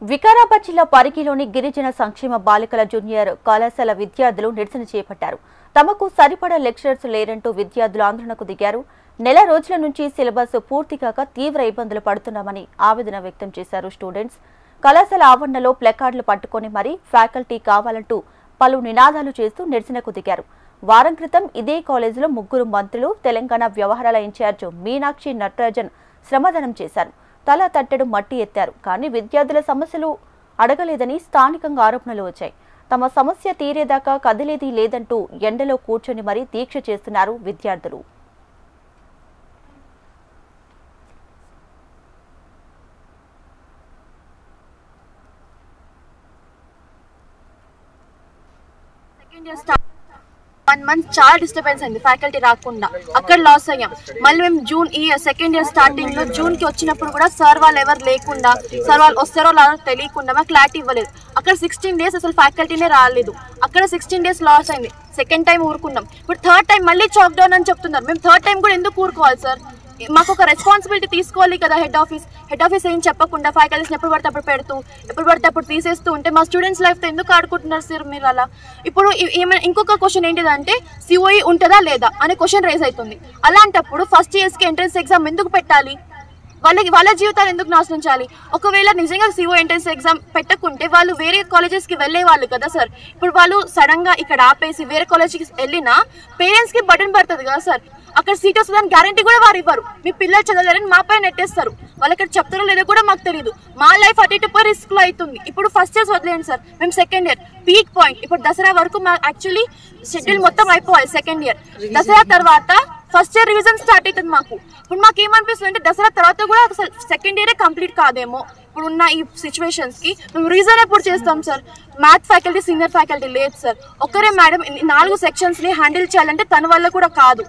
వికారాబాద్ జిల్లా పరిగిలోని గిరిజన సంక్షేమ బాలికల జూనియర్ కళాశాల విద్యార్థులు నిరసన చేపట్టారు. తమకు సరిపడా లెక్చరర్స్ లేరంటూ విద్యార్థులు ఆందోళనకు దిగారు. నెల రోజుల నుంచి సిలబస్ పూర్తి కాక తీవ్ర ఇబ్బందులు పడుతున్నామని ఆవేదన వ్యక్తం చేశారు స్టూడెంట్స్. కళాశాల ఆవరణలో ప్లకార్డులు పట్టుకొని మరీ ఫ్యాకల్టీ కావాలంటూ పలు నినాదాలు చేస్తూ నిరసనకు దిగారు. వారం క్రితం ఇదే కాలేజీలో 3 మంత్రులు, తెలంగాణ వ్యవహారాల ఇన్ఛార్జ్ మీనాక్షి నటరాజన్ శ్రమదానం చేశారు. తల తట్టెడు మట్టి ఎత్తారు. కానీ విద్యార్థుల సమస్యలు అడగలేదని స్థానికంగా ఆరోపణలు వచ్చాయి. తమ సమస్య తీరేదాకా కదిలేది లేదంటూ ఎండలో కూర్చొని మరీ దీక్ష చేస్తున్నారు విద్యార్థులు. One month చాలా డిస్టర్బెన్స్ అయింది, ఫ్యాకల్టీ రాకుండా అక్కడ లాస్ అయ్యాం. మళ్ళీ మేము జూన్ ఈ సెకండ్ ఇయర్ స్టార్టింగ్ లో జూన్ కి వచ్చినప్పుడు కూడా సార్ వాళ్ళు ఎవరు లేకుండా, సార్ వాళ్ళు వస్తారో లేదో తెలియకుండా మాకు క్లారిటీ ఇవ్వలేదు. అక్కడ 16 days అసలు ఫ్యాకల్టీనే రాలేదు. అక్కడ 16 days లాస్ అయింది. సెకండ్ టైం ఊరుకున్నాం. ఇప్పుడు థర్డ్ టైం మళ్ళీ చాక్ డౌన్ అని చెప్తున్నారు. మేము థర్డ్ టైం కూడా ఎందుకు ఊరుకోవాలి సార్? మాకు ఒక రెస్పాన్సిబిలిటీ తీసుకోవాలి కదా. హెడ్ ఆఫీస్ ఏం చెప్పకుండా ఫ్యాకల్టీస్ని ఎప్పుడు పడితే అప్పుడు పెడుతూ, ఎప్పుడు పడితే అప్పుడు తీసేస్తూ ఉంటే మా స్టూడెంట్స్ లైఫ్తో ఎందుకు ఆడుకుంటున్నారు సార్ మీరు అలా? ఇప్పుడు ఇంకొక క్వశ్చన్ ఏంటిదంటే సిఓఈ ఉంటుందా లేదా అనే క్వశ్చన్ రేస్ అవుతుంది. అలాంటప్పుడు ఫస్ట్ ఇయర్స్కి ఎంట్రన్స్ ఎగ్జామ్ ఎందుకు పెట్టాలి? వాళ్ళ జీవితాలు ఎందుకు నాశనం చేయాలి? ఒకవేళ నిజంగా సిఓ ఎంట్రన్స్ ఎగ్జామ్ పెట్టకుంటే వాళ్ళు వేరే కాలేజెస్కి వెళ్ళే వాళ్ళు కదా సార్. ఇప్పుడు వాళ్ళు సడన్గా ఇక్కడ ఆపేసి వేరే కాలేజ్కి వెళ్ళినా పేరెంట్స్కి బటన్ పడుతుంది కదా సార్. అక్కడ సీట్ వస్తుందని గ్యారంటీ కూడా వారు ఇవ్వరు. మీ పిల్లలు చదవలేరని మా పైన నెట్టేస్తారు. వాళ్ళు ఇక్కడ చెప్తారో లేదో కూడా మాకు తెలియదు. మా లైఫ్ అటు ఇటు రిస్క్లో అవుతుంది. ఇప్పుడు ఫస్ట్ ఇయర్స్ వదిలేండి సార్. మేము సెకండ్ ఇయర్ పీక్ పాయింట్. ఇప్పుడు దసరా వరకు మా యాక్చువల్లీ షెడ్యూల్ మొత్తం అయిపోవాలి. సెకండ్ ఇయర్ దసరా తర్వాత ఫస్ట్ ఇయర్ రివిజన్ స్టార్ట్ అవుతుంది మాకు. ఇప్పుడు మాకు ఏమనిపిస్తుంది అంటే దసరా తర్వాత కూడా అసలు సెకండ్ ఇయరే కంప్లీట్ కాదేమో. ఇప్పుడు ఉన్న ఈ సిచ్యువేషన్స్కి మేము రీజన్ ఎప్పుడు చేస్తాం sir? Math faculty, senior faculty లేదు సార్. ఒక్కరే మేడం 4 సెక్షన్స్ని హ్యాండిల్ చేయాలంటే తన వల్ల కూడా కాదు.